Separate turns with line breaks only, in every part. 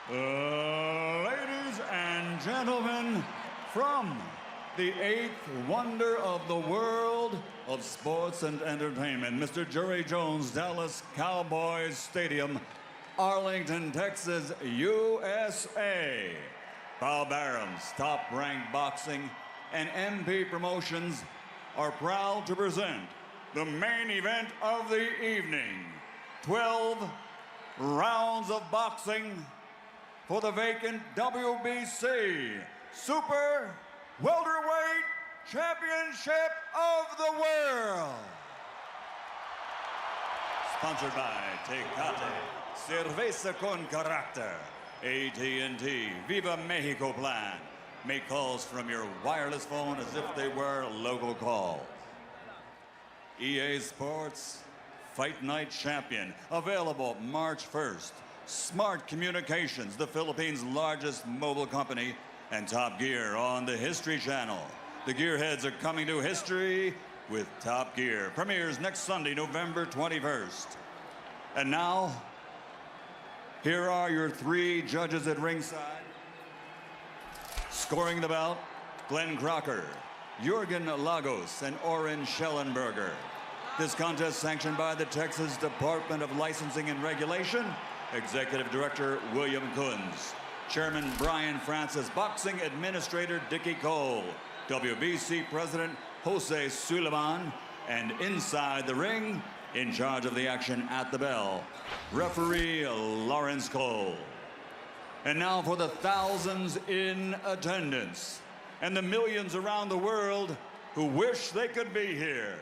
Ladies and gentlemen, from the eighth wonder of the world of sports and entertainment, Mr. Jerry Jones, Dallas Cowboys Stadium, Arlington, Texas, USA. Paul Barham's Top Rank Boxing and MP Promotions are proud to present the main event of the evening. 12 rounds of boxing for the vacant WBC Super Welterweight Championship of the World. Sponsored by Tecate, Cerveza con Carácter, AT&T, Viva Mexico Plan. Make calls from your wireless phone as if they were local calls. EA Sports Fight Night Champion, available March 1st. Smart Communications, the Philippines' largest mobile company, and Top Gear on the History Channel. The Gearheads are coming to history with Top Gear. Premieres next Sunday, November 21st. And now, here are your three judges at ringside. Scoring the bout, Glenn Crocker, Jürgen Lagos, and Oren Schellenberger. This contest sanctioned by the Texas Department of Licensing and Regulation. Executive Director William Kunz. Chairman Brian Francis. Boxing Administrator Dickie Cole. WBC President Jose Suleiman. And inside the ring, in charge of the action at the bell, referee Lawrence Cole. And now for the thousands in attendance and the millions around the world who wish they could be here.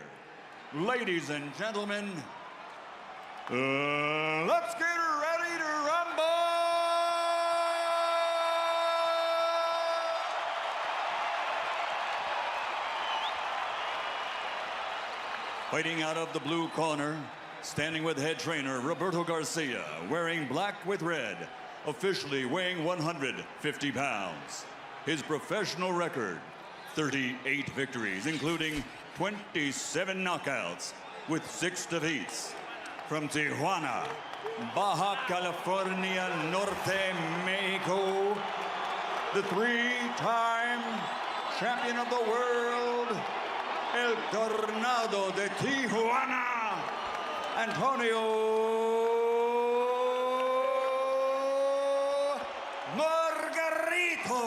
Ladies and gentlemen, let's get ready to rumble! Fighting out of the blue corner, standing with head trainer Roberto Garcia, wearing black with red, officially weighing 150 pounds. His professional record, 38 victories, including 27 knockouts with 6 defeats. From Tijuana, Baja California Norte, Mexico, the 3-time champion of the world, El Tornado de Tijuana, Antonio Margarito.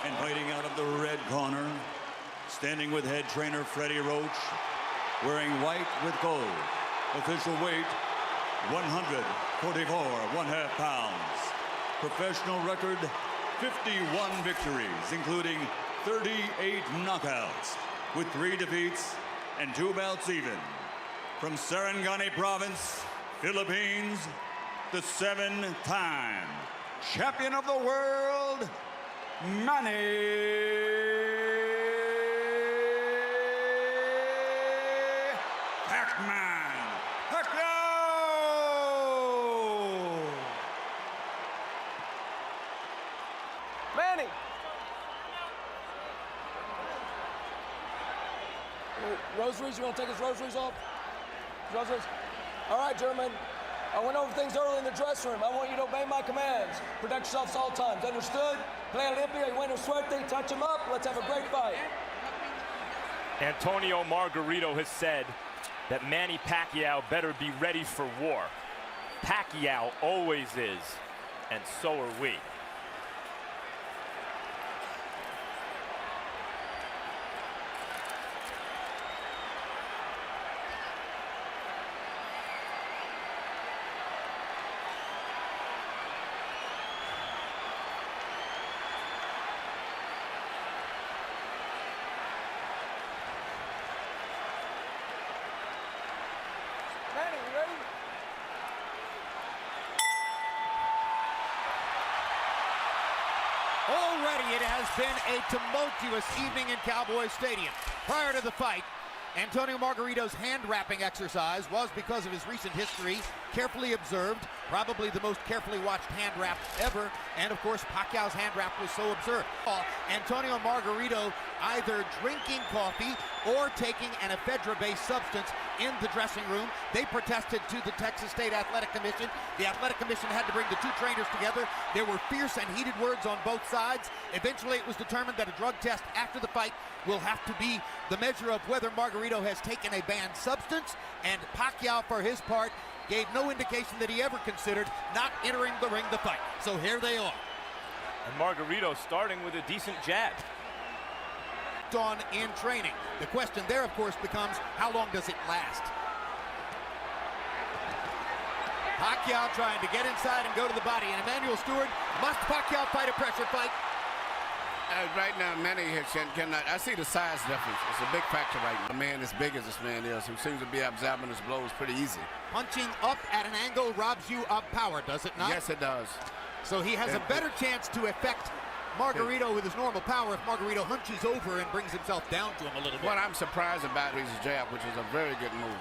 And fighting out of the red corner, standing with head trainer Freddie Roach, wearing white with gold. Official weight, 144 1/2 pounds. Professional record, 51 victories, including 38 knockouts, with 3 defeats and 2 bouts even. From Sarangani Province, Philippines, the 7-time champion of the world, Manny Pacquiao!
Manny! Rosaries, you want to take his rosaries off? Rosaries? All right, gentlemen. I went over things early in the dressing room. I want you to obey my commands. Protect yourselves all times. Understood? Play Olympia, you win a suerte, touch him up. Let's have a great fight.
Antonio Margarito has said that Manny Pacquiao better be ready for war. Pacquiao always is, and so are we.
Manny, you ready?
Already it has been a tumultuous evening in Cowboy Stadium. Prior to the fight, Antonio Margarito's hand-wrapping exercise was, because of his recent history, carefully observed, probably the most carefully watched hand-wrap ever, and of course Pacquiao's hand-wrap was so observed. Antonio Margarito either drinking coffee or taking an ephedra-based substance in the dressing room. They protested to the Texas State Athletic Commission. The Athletic Commission had to bring the two trainers together. There were fierce and heated words on both sides. Eventually, it was determined that a drug test after the fight will have to be the measure of whether Margarito has taken a banned substance, and Pacquiao, for his part, gave no indication that he ever considered not entering the ring to fight. So here they are.
And Margarito starting with a decent jab.
On in training. The question there, of course, becomes how long does it last? Pacquiao trying to get inside and go to the body. And Emmanuel Stewart, must Pacquiao fight a pressure fight?
Right now, Manny cannot. I see the size difference. It's a big factor right now. A man as big as this man is, who seems to be absorbing his blows pretty easy.
Punching up at an angle robs you of power, does it not?
Yes, it does.
So he has a better chance to affect Margarito with his normal power if Margarito hunches over and brings himself down to him a little bit.
What I'm surprised about is his jab, which is a very good move.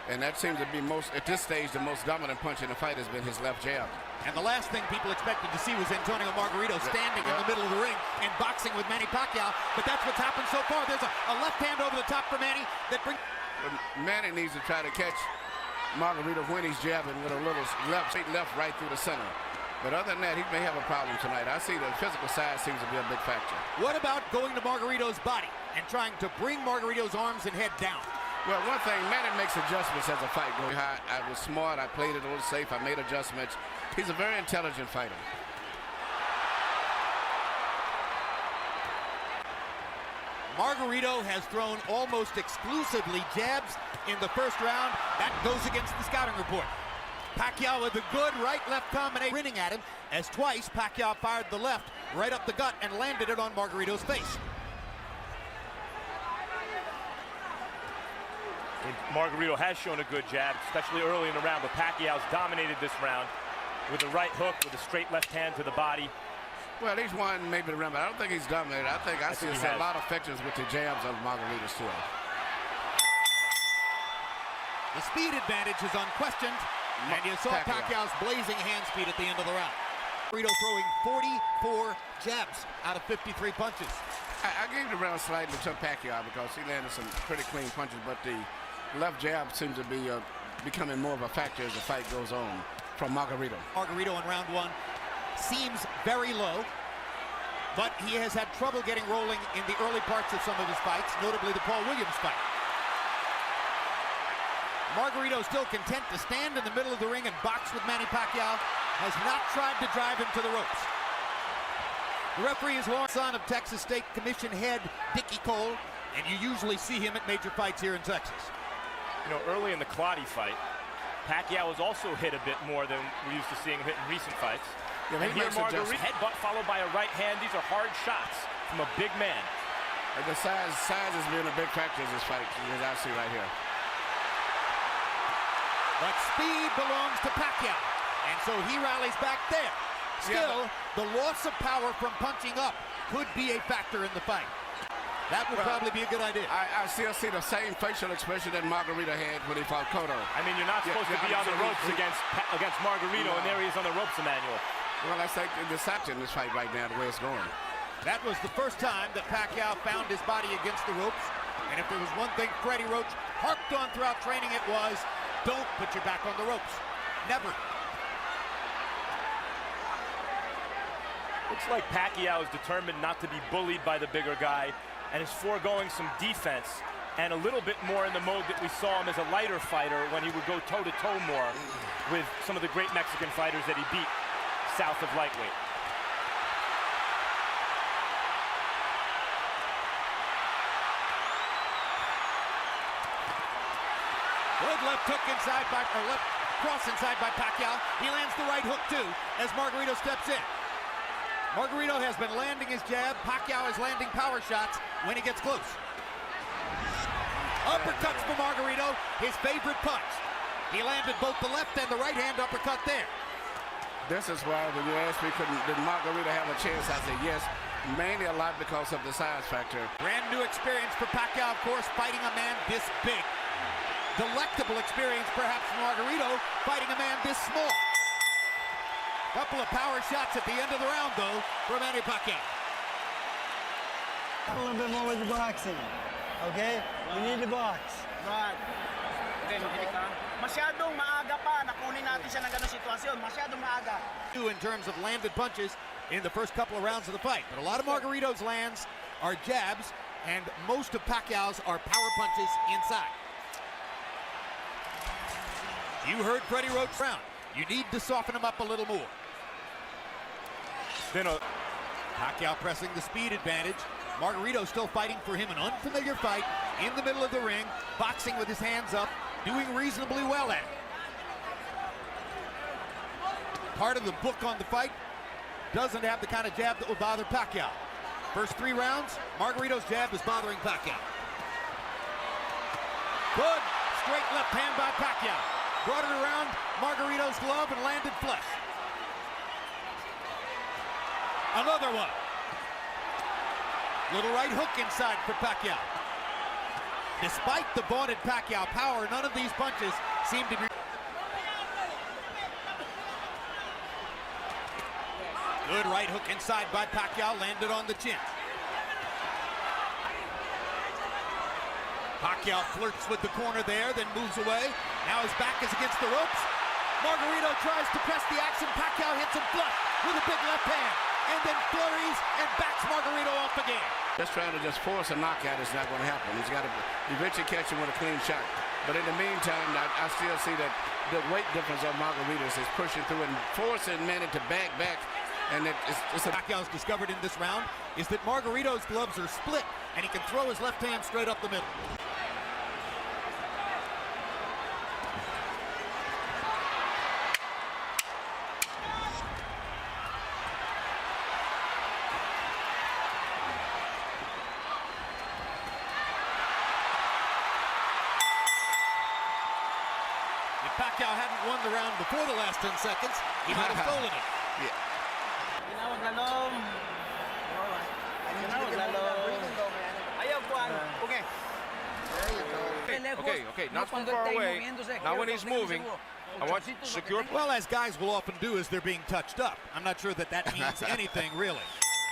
And that seems to be at this stage, the most dominant punch in the fight has been his left jab.
And the last thing people expected to see was Antonio Margarito standing in the middle of the ring and boxing with Manny Pacquiao. But that's what's happened so far. There's a left hand over the top for Manny that brings...
Manny needs to try to catch Margarito when he's jabbing with a little left right through the center. But other than that, he may have a problem tonight. I see the physical side seems to be a big factor.
What about going to Margarito's body and trying to bring Margarito's arms and head down?
Well, one thing, Manny makes adjustments as a fight goes. I was smart. I played it a little safe. I made adjustments. He's a very intelligent fighter.
Margarito has thrown almost exclusively jabs in the first round. That goes against the scouting report. Pacquiao with a good right-left combination, grinning at him as twice Pacquiao fired the left right up the gut and landed it on Margarito's face.
Margarito has shown a good jab, especially early in the round, but Pacquiao's dominated this round with a right hook with a straight left hand to the body.
Well, he's won maybe the round, but I don't think he's dominated. I think I see a lot of effectiveness with the jabs of Margarito's too.
The speed advantage is unquestioned. And you saw Pacquiao's blazing hand speed at the end of the round. Margarito throwing 44 jabs out of 53 punches.
I gave the round slightly to Pacquiao because he landed some pretty clean punches, but the left jab seems to be becoming more of a factor as the fight goes on from Margarito.
Margarito in round one seems very low, but he has had trouble getting rolling in the early parts of some of his fights, notably the Paul Williams fight. Margarito still content to stand in the middle of the ring and box with Manny Pacquiao, has not tried to drive him to the ropes. The referee is Lawrence, son of Texas State Commission head Dickie Cole, and you usually see him at major fights here in Texas.
You know, early in the Clottey fight, Pacquiao was also hit a bit more than we're used to seeing him hit in recent fights.
Yeah,
and here Margarito, headbutt followed by a right hand. These are hard shots from a big man.
And the size has been a big factor in this fight, as I see right here.
But speed belongs to Pacquiao, and so he rallies back there. Still, the loss of power from punching up could be a factor in the fight. That would probably be a good idea.
I still see the same facial expression that Margarito had when he fought Cotto.
I mean, you're not supposed to be on the ropes against Margarito, and there he is on the ropes, Emmanuel.
Well, that's like the deception in this fight right now, the way it's going.
That was the first time that Pacquiao found his body against the ropes. And if there was one thing Freddie Roach harped on throughout training, it was, don't put your back on the ropes. Never.
Looks like Pacquiao is determined not to be bullied by the bigger guy and is foregoing some defense and a little bit more in the mode that we saw him as a lighter fighter when he would go toe-to-toe more with some of the great Mexican fighters that he beat south of lightweight.
Good left hook inside left cross inside by Pacquiao. He lands the right hook too as Margarito steps in. Margarito has been landing his jab. Pacquiao is landing power shots when he gets close. Uppercuts for Margarito, his favorite punch. He landed both the left and the right hand uppercut there.
This is why when you asked me, did Margarito have a chance, I said yes, mainly a lot because of the size factor.
Brand new experience for Pacquiao, of course, fighting a man this big. Delectable experience, perhaps, for Margarito, fighting a man this small. Couple of power shots at the end of the round, though, for Manny Pacquiao.
A little bit more with the boxing, okay? We need to box.
Right.
Okay, makinig ka. Masyadong maaga pa na kunin natin siya ng ganung sitwasyon. Masyadong maaga.
In terms of landed punches in the first couple of rounds of the fight. But a lot of Margarito's lands are jabs, and most of Pacquiao's are power punches inside. You heard Freddie Roach's round. You need to soften him up a little more. Pacquiao pressing the speed advantage. Margarito still fighting for him, an unfamiliar fight in the middle of the ring, boxing with his hands up, doing reasonably well at it. Part of the book on the fight doesn't have the kind of jab that will bother Pacquiao. First 3 rounds, Margarito's jab is bothering Pacquiao. Good straight left hand by Pacquiao. Brought it around Margarito's glove and landed flush. Another one. Little right hook inside for Pacquiao. Despite the vaunted Pacquiao power, none of these punches seem to be... Good right hook inside by Pacquiao, landed on the chin. Pacquiao flirts with the corner there, then moves away. Now his back is against the ropes. Margarito tries to press the action. Pacquiao hits him flush with a big left hand, and then flurries and backs Margarito off again.
Just trying to just force a knockout is not going to happen. He's got to eventually catch him with a clean shot. But in the meantime, I still see that the weight difference of Margaritos is pushing through and forcing Manny to back. And it's
Pacquiao's discovered in this round is that Margarito's gloves are split, and he can throw his left hand straight up the middle. If Pacquiao hadn't won the round before the last 10 seconds, he might have stolen it.
Yeah.
Tinawag lalong. Tinawag lalong. Ayaw kuan. Okay.
Okay, not too far away. Now when he's moving, I want secure.
Well, as guys will often do as they're being touched up. I'm not sure that that means anything, really.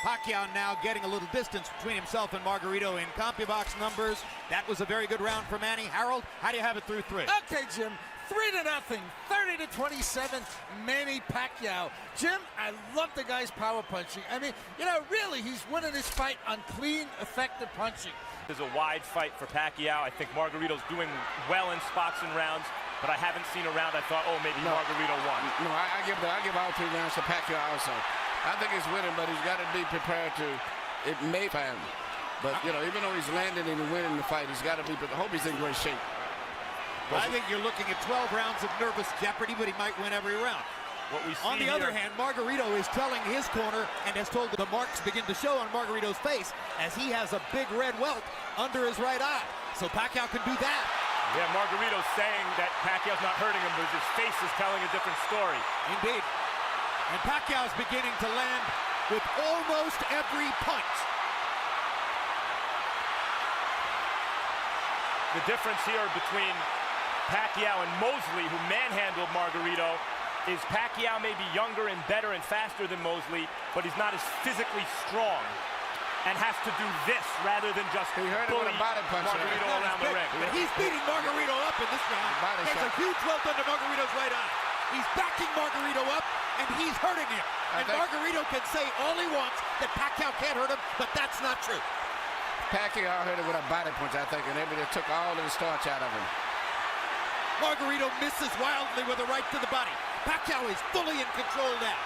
Pacquiao now getting a little distance between himself and Margarito in CompuBox numbers. That was a very good round for Manny. Harold, how do you have it through 3?
Okay, Jim. 3-0, 30-27, Manny Pacquiao. Jim, I love the guy's power punching. I mean, you know, really, he's winning this fight on clean, effective punching.
This is a wide fight for Pacquiao. I think Margarito's doing well in spots and rounds, but I haven't seen a round I thought, oh, maybe Margarito won.
No, I give all 3 rounds to Pacquiao also. I think he's winning, but he's got to be prepared to, it may fail him. But, you know, even though he's landing and winning the fight, he's got to be, I hope he's in great shape.
I think you're looking at 12 rounds of nervous jeopardy, but he might win every round.
What we see
on the other hand, Margarito is telling his corner and has told the marks begin to show on Margarito's face as he has a big red welt under his right eye. So Pacquiao can do that.
Yeah, Margarito's saying that Pacquiao's not hurting him, but his face is telling a different story.
Indeed. And Pacquiao's beginning to land with almost every punch.
The difference here between Pacquiao and Mosley, who manhandled Margarito, is Pacquiao may be younger and better and faster than Mosley, but he's not as physically strong and has to do this rather than just bully Margarito around the ring.
But he's beating Margarito up in this round. There's a huge welt under Margarito's right eye. He's backing Margarito up, and he's hurting him. And Margarito can say all he wants that Pacquiao can't hurt him, but that's not true.
Pacquiao hurt him with a body punch, I think, and everybody took all of the starch out of him.
Margarito misses wildly with a right to the body. Pacquiao is fully in control now.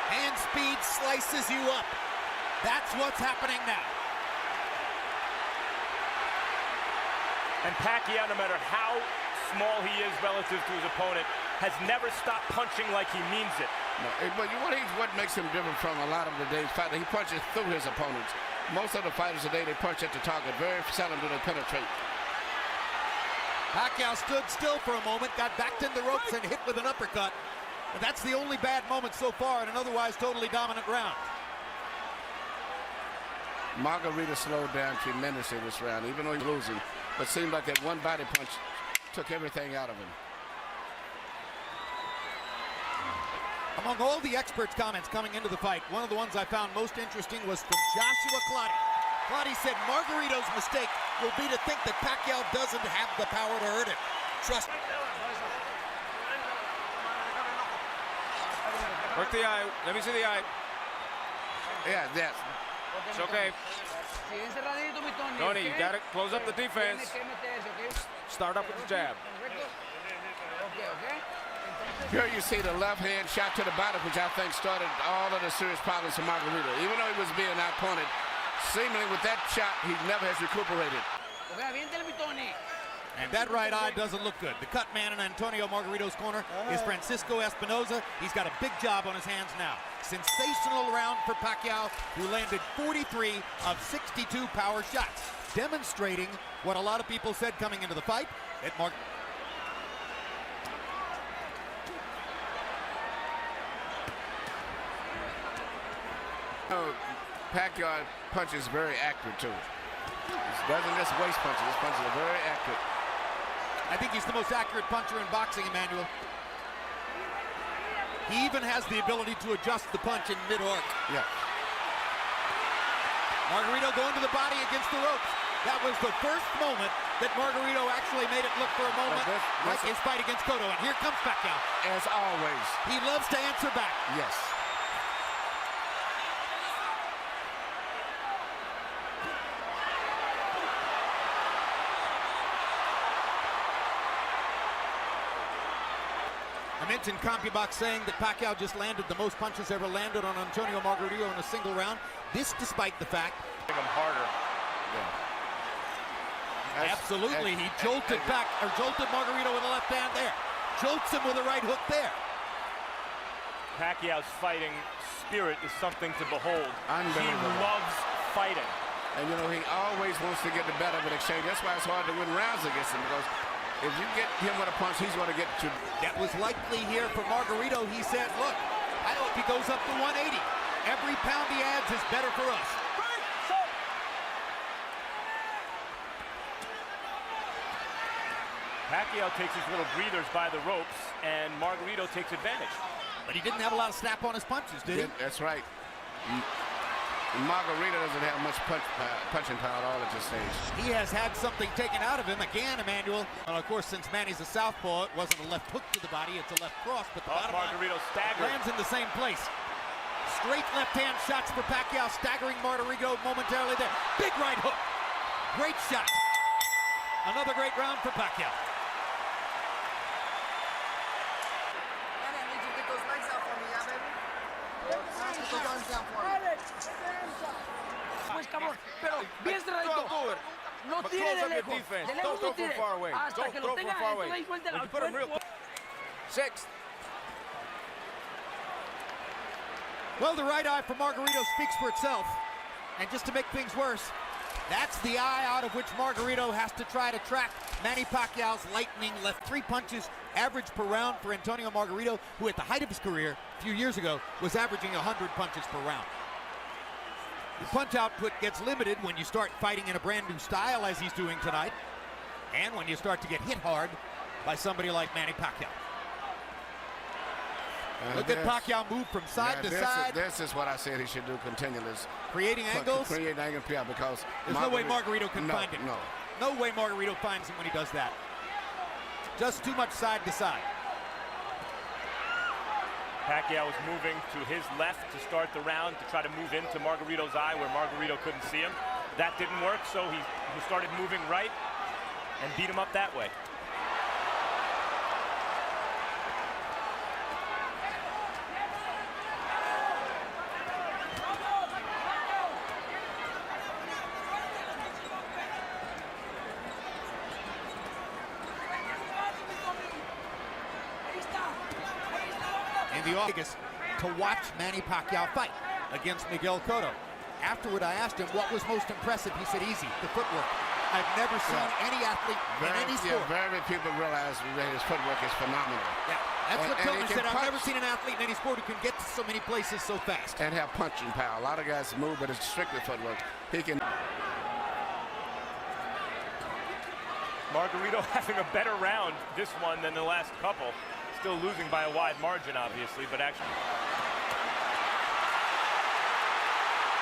Hand speed slices you up. That's what's happening now.
And Pacquiao, no matter how small he is relative to his opponent, has never stopped punching like he means it.
No, but what makes him different from a lot of the days fighter, he punches through his opponents. Most of the fighters today, they punch at the target. Very seldom do they penetrate.
Pacquiao stood still for a moment, got backed in the ropes and hit with an uppercut. But that's the only bad moment so far in an otherwise totally dominant round.
Margarito slowed down tremendously this round, even though he's losing. But seemed like that one body punch took everything out of him.
Among all the experts' comments coming into the fight, one of the ones I found most interesting was from Joshua Clottey. Clottey said Margarito's mistake will be to think that Pacquiao doesn't have the power to hurt him. Trust me.
Work the eye. Let me see the eye.
Yeah, yes.
It's okay. Tony, you got to close up the defense. Start up with the jab.
Here you see the left hand shot to the body, which I think started all of the serious problems for Margarito. Even though he was being outpointed, seemingly with that shot, he never has recuperated.
And that right eye doesn't look good. The cut man in Antonio Margarito's corner is Francisco Espinoza. He's got a big job on his hands now. Sensational round for Pacquiao, who landed 43 of 62 power shots, demonstrating what a lot of people said coming into the fight.
Pacquiao punches very accurate too. He doesn't just waste punches. His punches are very accurate.
I think he's the most accurate puncher in boxing, Emmanuel. He even has the ability to adjust the punch in mid-arc.
Yeah.
Margarito going to the body against the ropes. That was the first moment that Margarito actually made it look for a moment like his fight against Cotto. And here comes Pacquiao.
As always.
He loves to answer back.
Yes.
I mentioned CompuBox saying that Pacquiao just landed the most punches ever landed on Antonio Margarito in a single round. This despite the fact...
Him harder.
Yeah.
Absolutely, he jolted Margarito with the left hand there. Jolts him with a right hook there.
Pacquiao's fighting spirit is something to behold. He loves fighting.
And you know, he always wants to get the better of an exchange. That's why it's hard to win rounds against him, because if you get him with a punch, he's going to get you.
That was likely here for Margarito. He said, look, I hope he goes up to 180. Every pound he adds is better for us.
Pacquiao takes his little breathers by the ropes, and Margarito takes advantage.
But he didn't have a lot of snap on his punches, did he?
That's right. Margarito doesn't have much punching power at all at this stage.
He has had something taken out of him again, Emmanuel. And of course, since Manny's a southpaw, it wasn't a left hook to the body, it's a left cross. But the bottom
Margarito staggered.
Lands in the same place. Straight left-hand shots for Pacquiao, staggering Margarito momentarily there. Big right hook. Great shot. Another great round for Pacquiao.
Pero bien cerradito. No tire de lejos. De lejos no tire. Hasta que lo tenga dentro ahí, suéltela al cuerpo.
Sixth.
Well, the right eye for Margarito speaks for itself. And just to make things worse, that's the eye out of which Margarito has to try to track Manny Pacquiao's lightning left. 3 punches average per round for Antonio Margarito, who at the height of his career a few years ago was averaging 100 punches per round. The punch output gets limited when you start fighting in a brand new style, as he's doing tonight, and when you start to get hit hard by somebody like Manny Pacquiao. Look at Pacquiao move from side to side.
This is what I said he should do continually.
Creating angles?
Creating angles, yeah, because
there's no way Margarito can find him. No way Margarito finds him when he does that. Just too much side to side.
Pacquiao was moving to his left to start the round to try to move into Margarito's eye where Margarito couldn't see him. That didn't work, so he started moving right and beat him up that way.
In the August to watch Manny Pacquiao fight against Miguel Cotto. Afterward, I asked him what was most impressive. He said, easy, the footwork. I've never seen any athlete in any sport.
Very people realize that his footwork is phenomenal.
Yeah, that's what Tillman said. I've never seen an athlete in any sport who can get to so many places so fast.
And have punching power. A lot of guys move, but it's strictly footwork. He can.
Margarito having a better round this one than the last couple. Still losing by a wide margin, obviously, but actually.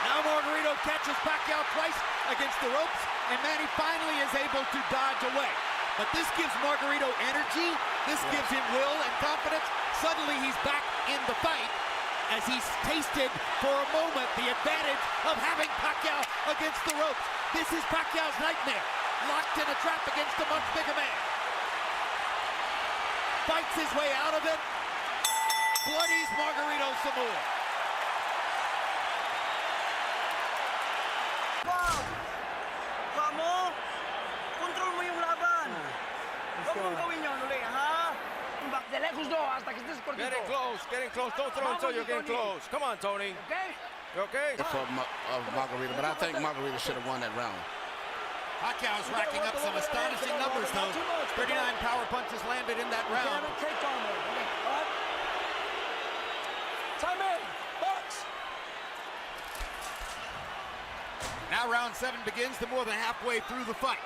Now Margarito catches Pacquiao twice against the ropes. and Manny finally is able to dodge away. But this gives Margarito energy, this gives him will and confidence. Suddenly he's back in the fight as he's tasted for a moment the advantage of having Pacquiao against the ropes. This is Pacquiao's nightmare, locked in a trap against a much bigger man. Fights his way out of it, bloodies Margarito some more.
Mo, control mo yung laban. Huwag mong gawin yun ulit, ha? De lejos no, hasta que estés cortito.
Getting close. Don't throw until you're getting close. Come on, Tony.
Okay?
You okay?
For Margarito, but I think Margarito should have won that round.
Pacquiao's racking up some astonishing numbers, though. 39 power punches landed in that round.
Take time there. Okay, all right? Time in. Box.
Now round 7 begins, to more than halfway through the fight.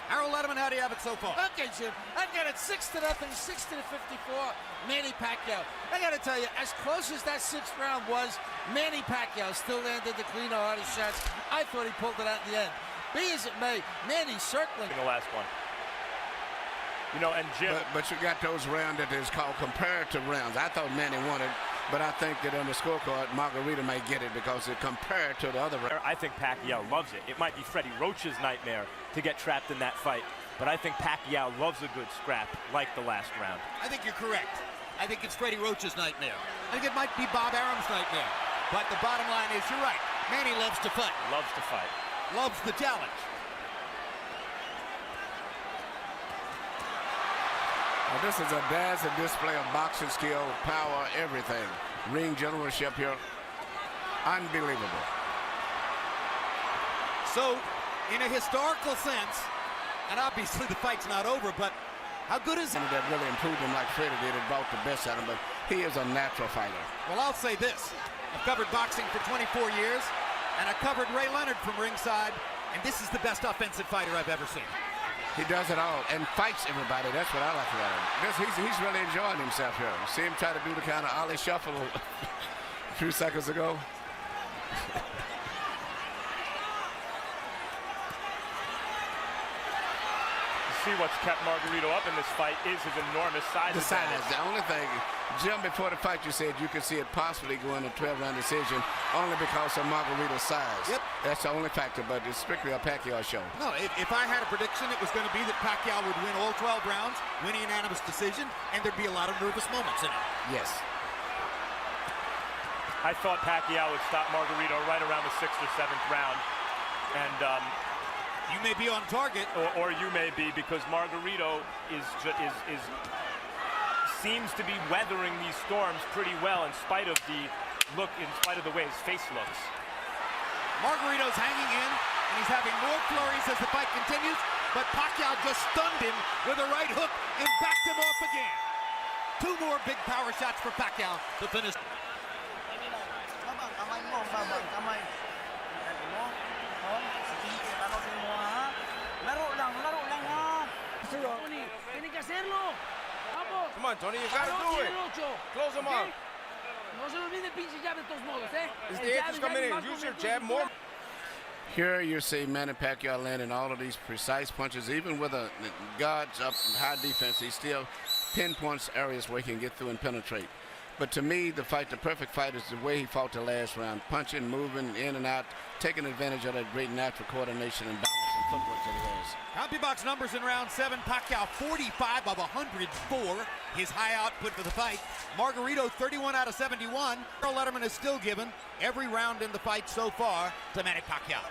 Harold Letterman, how do you have it so far?
Okay, Jim. I got it 6-0, 60-54. Manny Pacquiao. I got to tell you, as close as that 6th round was, Manny Pacquiao still landed the cleaner, hardest shots. I thought he pulled it out in the end. Be as it may, Manny's circling.
In the last one. You know, and Jim.
But you got those rounds that is called comparative rounds. I thought Manny won it, but I think that on the scorecard, Margarito may get it because it compared to the other round.
I think Pacquiao loves it. It might be Freddie Roach's nightmare to get trapped in that fight, but I think Pacquiao loves a good scrap like the last round.
I think you're correct. I think it's Freddie Roach's nightmare. I think it might be Bob Arum's nightmare. But the bottom line is, you're right. Manny loves to fight.
Loves to fight.
Loves the challenge.
Well, this is a dazzling display of boxing skill, power, everything. Ring generalship here. Unbelievable.
So, in a historical sense, and obviously the fight's not over, but how good is it?
That really improved him like Freddie did and brought the best out of him, but he is a natural fighter.
Well, I'll say this. I've covered boxing for 24 years, and I covered Ray Leonard from ringside, and this is the best offensive fighter I've ever seen.
He does it all and fights everybody. That's what I like about him. He's really enjoying himself here. See him try to do the kind of Ollie shuffle a few seconds ago.
See what's kept Margarito up in this fight is his enormous size.
The size.
advantage.
The only thing, Jim, before the fight, you said you could see it possibly going to 12-round decision only because of Margarito's size.
Yep.
That's the only factor, but it's strictly a Pacquiao show.
No, if I had a prediction, it was going to be that Pacquiao would win all 12 rounds, win a unanimous decision, and there'd be a lot of nervous moments in it.
Yes.
I thought Pacquiao would stop Margarito right around the 6th or 7th round, and
you may be on target,
or you may be, because Margarito seems to be weathering these storms pretty well in spite of the way his face looks.
Margarito's hanging in, and he's having more flurries as the fight continues, but Pacquiao just stunned him with a right hook and backed him off again. 2 more big power shots for Pacquiao to finish.
Tony, tiene que hacerlo. Vamos.
Come on, Tony, you gotta do it. Close him up.
No se olvide el pinche jab de todos modos, ¿eh?
Is the eighth is coming in. Use your jab more.
Here you see Manny Pacquiao landing all of these precise punches. Even with a guards up high defense, he still pinpoints areas where he can get through and penetrate. But to me, the perfect fight is the way he fought the last round. Punching, moving in and out, taking advantage of that great natural coordination and balance and footwork that he has.
CompuBox numbers in round 7. Pacquiao 45 of 104, his high output for the fight. Margarito 31 out of 71. Harold Letterman is still given every round in the fight so far to Manny Pacquiao.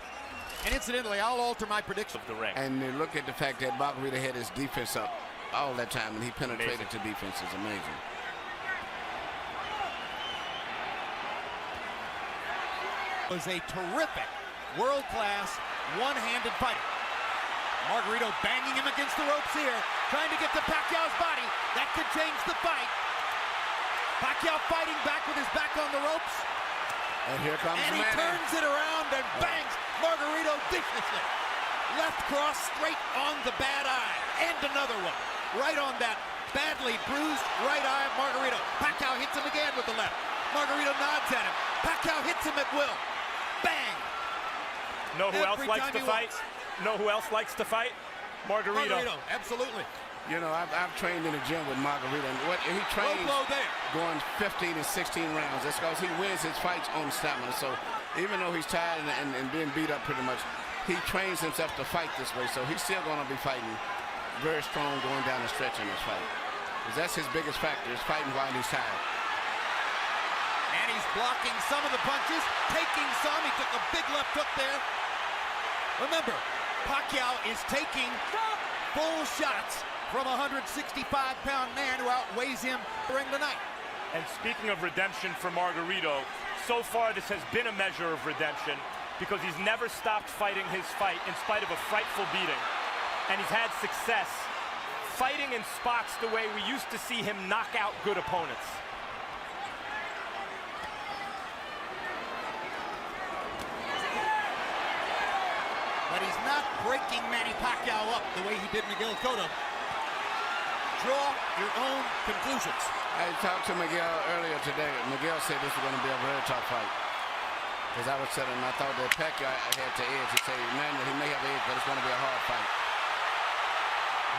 And incidentally, I'll alter my prediction
Of the ring.
And you look at the fact that Margarito had his defense up all that time, and he penetrated to defense. Is amazing.
Was a terrific, world-class, one-handed fighter. Margarito banging him against the ropes here, trying to get to Pacquiao's body. That could change the fight. Pacquiao fighting back with his back on the ropes.
And here comes
And he
Manny.
turns it around and bangs Margarito viciously. Left cross straight on the bad eye. And another one. Right on that badly bruised right eye of Margarito. Pacquiao hits him again with the left. Margarito nods at him. Pacquiao hits him at will. Bang!
Know who else
Every
likes
time
to
he
fight?
wants.
know who else likes to fight? Margarito.
Absolutely.
You know, I've trained in the gym with Margarito, and he trains
blow there.
going 15 and 16 rounds. That's because he wins his fights on stamina. So even though he's tired and being beat up pretty much, he trains himself to fight this way. So he's still going to be fighting very strong going down the stretch in this fight. Because that's his biggest factor, is fighting while he's tired.
And he's blocking some of the punches, taking some. He took a big left hook there. Remember, Pacquiao is taking full shots from a 165-pound man who outweighs him during the night.
And speaking of redemption for Margarito, so far this has been a measure of redemption because he's never stopped fighting his fight in spite of a frightful beating. And he's had success fighting in spots the way we used to see him knock out good opponents.
But he's not breaking Manny Pacquiao up the way he did Miguel Cotto. Draw your own conclusions.
I talked to Miguel earlier today. Miguel said this was going to be a very tough fight. As I was telling him, I thought that Pacquiao had to edge. He said, man, he may have edge, but it's going to be a hard fight.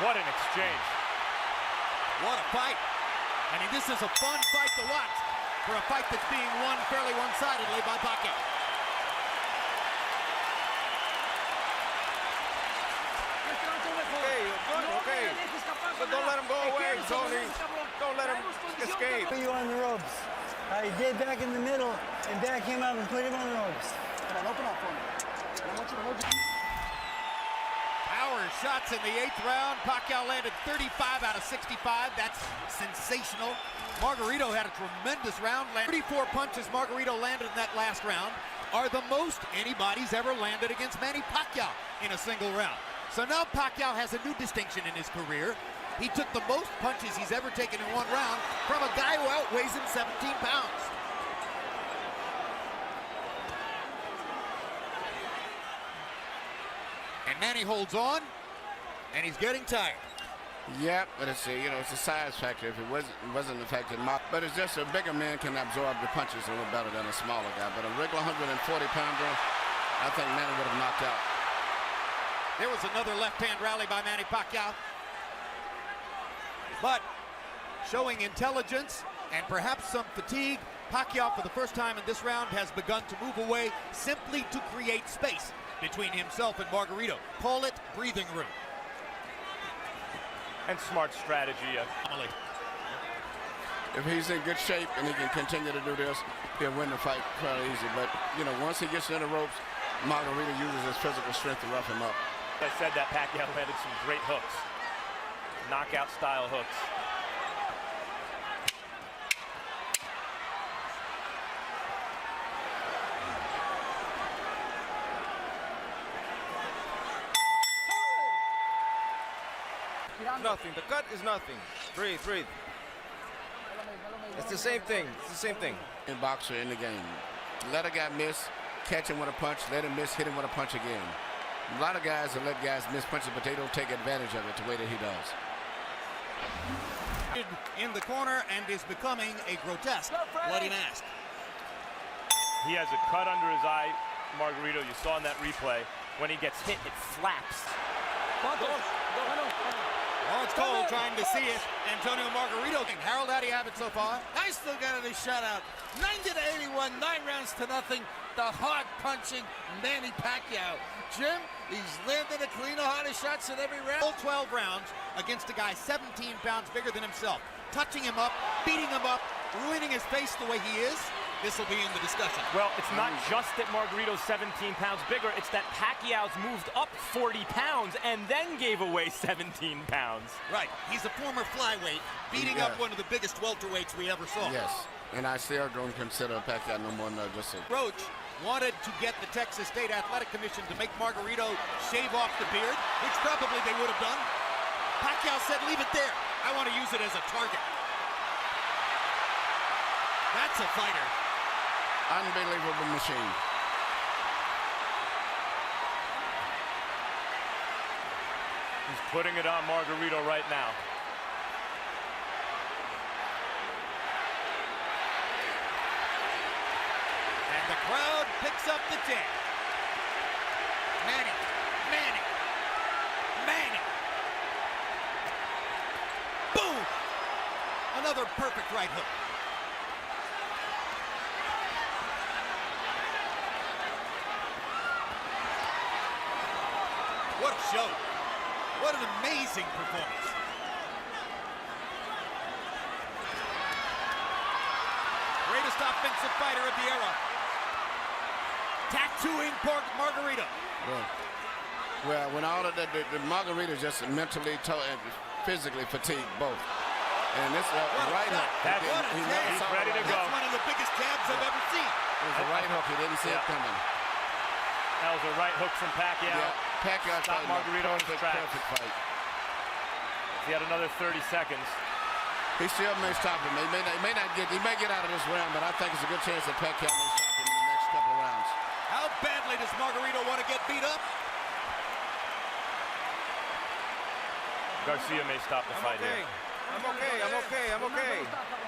What an exchange.
What a fight. I mean, this is a fun fight to watch for a fight that's being won fairly one-sidedly by Pacquiao.
Okay. So don't let him go away, Tony. Don't let him escape.
Put you on the ropes. I did back in the middle, and back him up and put him on the ropes. Come on, open up for me. I want you to hold your...
Power shots in the 8th round. Pacquiao landed 35 out of 65. That's sensational. Margarito had a tremendous round. 34 punches Margarito landed in that last round are the most anybody's ever landed against Manny Pacquiao in a single round. So now Pacquiao has a new distinction in his career. He took the most punches he's ever taken in one round from a guy who outweighs him 17 pounds. And Manny holds on, and he's getting tired.
Yeah, but it's a, it's a size factor. If it wasn't the fact that but it's just a bigger man can absorb the punches a little better than a smaller guy. But a regular 140-pounder, I think Manny would have knocked out.
There was another left-hand rally by Manny Pacquiao. But showing intelligence and perhaps some fatigue, Pacquiao for the first time in this round has begun to move away simply to create space between himself and Margarito. Call it breathing room.
And smart strategy.
If he's in good shape and he can continue to do this, he'll win the fight fairly easy. But, once he gets in the ropes, Margarito uses his physical strength to rough him up.
I said that Pacquiao landed some great hooks. Knockout style hooks.
Nothing. The cut is nothing. Breathe. It's the same thing.
In boxer in the game, let a guy miss, catch him with a punch, let him miss, hit him with a punch again. A lot of guys will let guys miss punches, but they don't take advantage of it the way that he does.
In the corner and is becoming a grotesque bloody mask.
He has a cut under his eye, Margarito. You saw in that replay. When he gets hit, it flaps.
Oh, it's cold trying to see it. Antonio Margarito. Harold, how do you have it so far?
I still got it a shutout. 90-81, 9 rounds to nothing. The hard punching Manny Pacquiao. Jim, he's landed a cleaner, harder shots in every round.
All 12 rounds against a guy 17 pounds bigger than himself. Touching him up, beating him up, ruining his face the way he is. This will be in the discussion.
Well, it's not just that Margarito's 17 pounds bigger, it's that Pacquiao's moved up 40 pounds and then gave away 17 pounds.
Right, he's a former flyweight, beating up one of the biggest welterweights we ever saw.
Yes, and I still don't consider Pacquiao no more than just a...
Roach wanted to get the Texas State Athletic Commission to make Margarito shave off the beard, which probably they would have done. Pacquiao said, leave it there. I want to use it as a target. That's a fighter.
Unbelievable machine.
He's putting it on Margarito right now.
And the crowd picks up the chant. Manny. Another perfect right hook. What a show. What an amazing performance. Greatest offensive fighter of the era. Tattooing Margarito.
Well, when all of the Margarito's just mentally and physically fatigued both. And this right hook.
He's ready to go.
That's one of the biggest jabs I've ever seen.
It was a right hook. He didn't see it coming.
That was a right hook from Pacquiao.
Yeah, Pacquiao
stopped Margarito in his tracks.
Perfect fight.
He had another 30 seconds.
He still may stop him. He may get out of this round, but I think it's a good chance that Pacquiao may stop him in the next couple of rounds.
How badly does Margarito want to get beat up?
Garcia may stop the fight here.
I'm okay.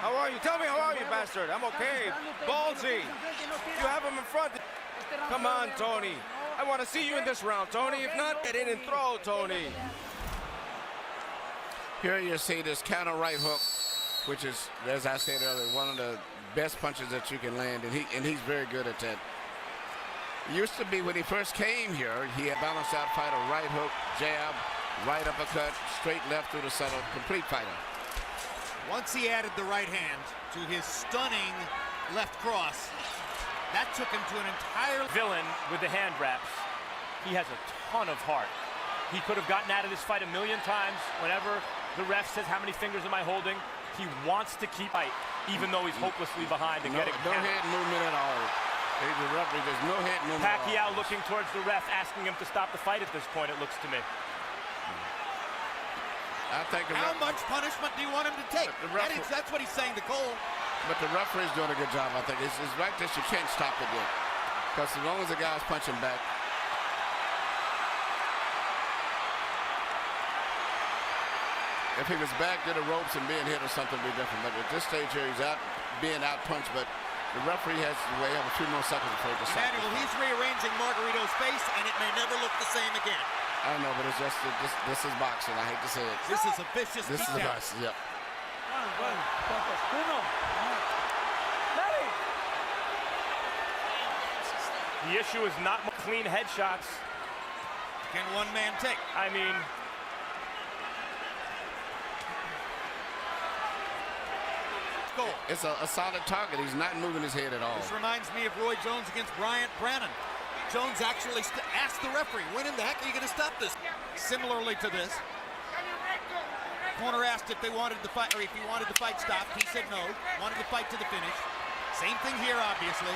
How are you? Tell me, how are you, bastard? I'm okay. Ballsy. You have him in front. Come on, Tony. I want to see you in this round, Tony. If not, get in and throw, Tony.
Here you see this counter right hook, which is, as I said earlier, one of the best punches that you can land, and he's very good at that. Used to be when he first came here, he had balanced out fighter, right hook, jab, right uppercut, straight left through the center, complete fighter.
Once he added the right hand to his stunning left cross, that took him to an entire
villain with the hand wraps. He has a ton of heart. He could have gotten out of this fight a million times. Whenever the ref says, how many fingers am I holding? He wants to keep fight, even though he's hopelessly behind and getting
no head movement at all. The referee, there's no head movement.
Pacquiao looking towards the ref, asking him to stop the fight at this point, it looks to me.
I think
how much punishment do you want him to take? That's what he's saying to Cole.
But the referee's doing a good job, I think. It's right that you can't stop it yet. Because as long as the guy's punching back. If he was back to the ropes and being hit or something, would be different. But at this stage here, he's being out-punched. But the referee has to wait a few more seconds before he can stop.
Emmanuel, he's rearranging Margarito's face, and it may never look the same again.
I know, but it's just, this is boxing. I hate to say it.
This is a vicious
This is a boxing, yep.
The issue is not clean headshots.
Can one man take?
I mean,
it's a solid target. He's not moving his head at all.
This reminds me of Roy Jones against Bryant Brannon. Jones actually asked the referee, when in the heck are you going to stop this? Similarly to this, corner asked if they wanted the fight, or if he wanted the fight stopped. He said no, wanted the fight to the finish. Same thing here, obviously.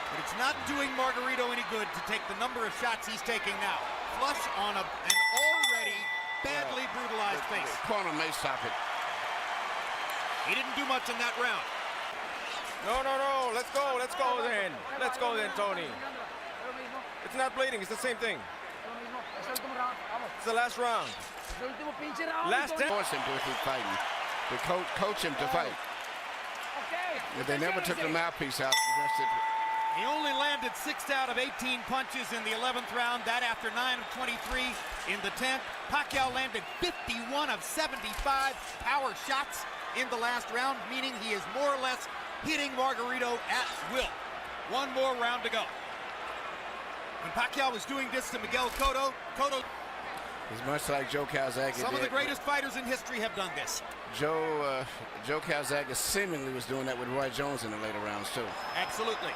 But it's not doing Margarito any good to take the number of shots he's taking now. Flush on an already badly brutalized face.
Corner may stop it.
He didn't do much in that round.
No. Let's go then. Let's go then, Tony. It's not bleeding. It's the same thing. It's the last round. Last 10.
Force him to keep fighting. They coach him to fight. But they never took the mouthpiece out.
He only landed 6 out of 18 punches in the 11th round. That after 9 of 23 in the 10th. Pacquiao landed 51 of 75 power shots in the last round, meaning he is more or less hitting Margarito at will. One more round to go. When Pacquiao was doing this to Miguel Cotto
is much like Joe Calzaghe.
Some of the greatest fighters in history have done this.
Joe Calzaghe seemingly was doing that with Roy Jones in the later rounds too.
Absolutely.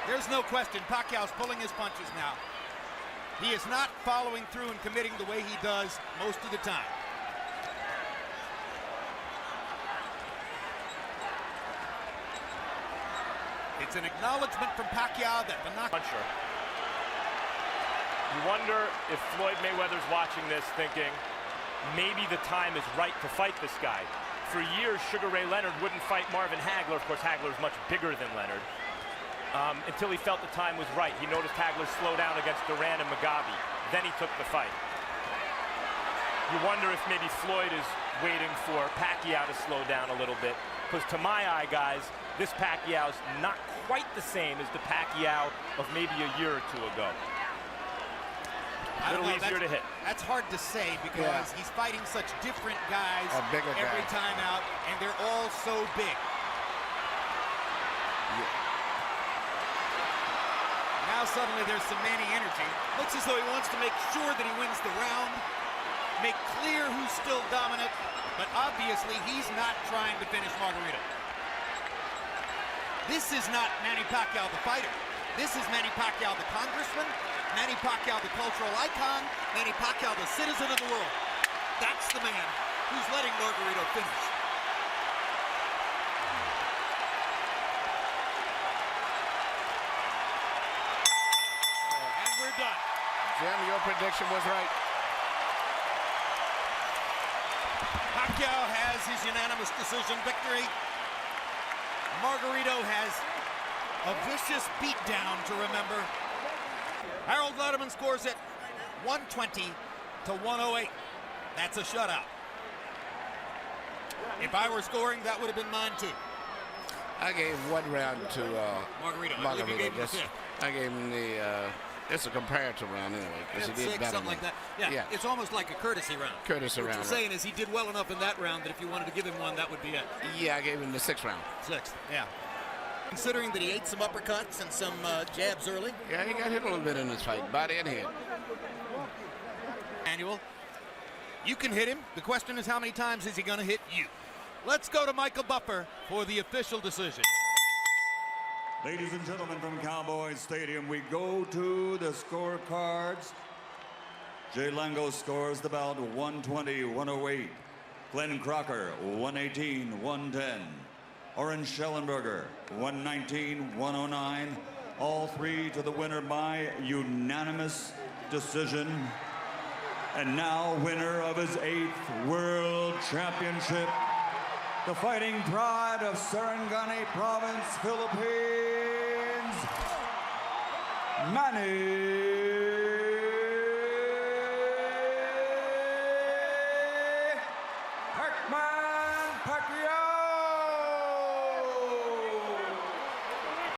There's no question Pacquiao's pulling his punches now. He is not following through and committing the way he does most of the time. It's an acknowledgement from Pacquiao that the knockpuncher.
You wonder if Floyd Mayweather's watching this thinking, maybe the time is right to fight this guy. For years, Sugar Ray Leonard wouldn't fight Marvin Hagler. Of course, Hagler's much bigger than Leonard. Until he felt the time was right. He noticed Hagler slow down against Duran and Mugabe. Then he took the fight. You wonder if maybe Floyd is waiting for Pacquiao to slow down a little bit. Because to my eye, guys, this Pacquiao's not quite the same as the Pacquiao of maybe a year or two ago.
I don't know,
easier to hit.
That's hard to say because he's fighting such different guys
bigger
every
guy.
time out, and they're all so big. Now suddenly there's some Manny energy. Looks as though he wants to make sure that he wins the round, make clear who's still dominant, but obviously he's not trying to finish Margarito. This is not Manny Pacquiao the fighter. This is Manny Pacquiao the congressman, Manny Pacquiao the cultural icon, Manny Pacquiao the citizen of the world. That's the man who's letting Margarito finish. And we're done.
Jim, your prediction was right.
Pacquiao has his unanimous decision victory. Margarito has a vicious beatdown to remember. Harold Letterman scores it 120 to 108. That's a shutout. If I were scoring, that would have been mine too.
I gave one round to
Margarito. I believe you gave him the fifth.
I gave him the. It's a comparative round anyway, because he did
Six,
better
something
than
like that. Yeah, it's almost like a courtesy round.
Courtesy
What
round.
you're saying is he did well enough in that round that if you wanted to give him one, that would be it.
Yeah, I gave him the 6th round.
Sixth, yeah. Considering that he ate some uppercuts and some jabs early.
Yeah, he got hit a little bit in his fight, body and head.
Manuel, you can hit him. The question is how many times is he going to hit you? Let's go to Michael Buffer for the official decision.
Ladies and gentlemen from Cowboy Stadium, we go to the scorecards. Jay Lango scores the bout 120-108. Glenn Crocker, 118-110. Orange Schellenberger, 119-109. All three to the winner by unanimous decision. And now winner of his 8th World Championship, the fighting pride of Sarangani Province, Philippines, Manny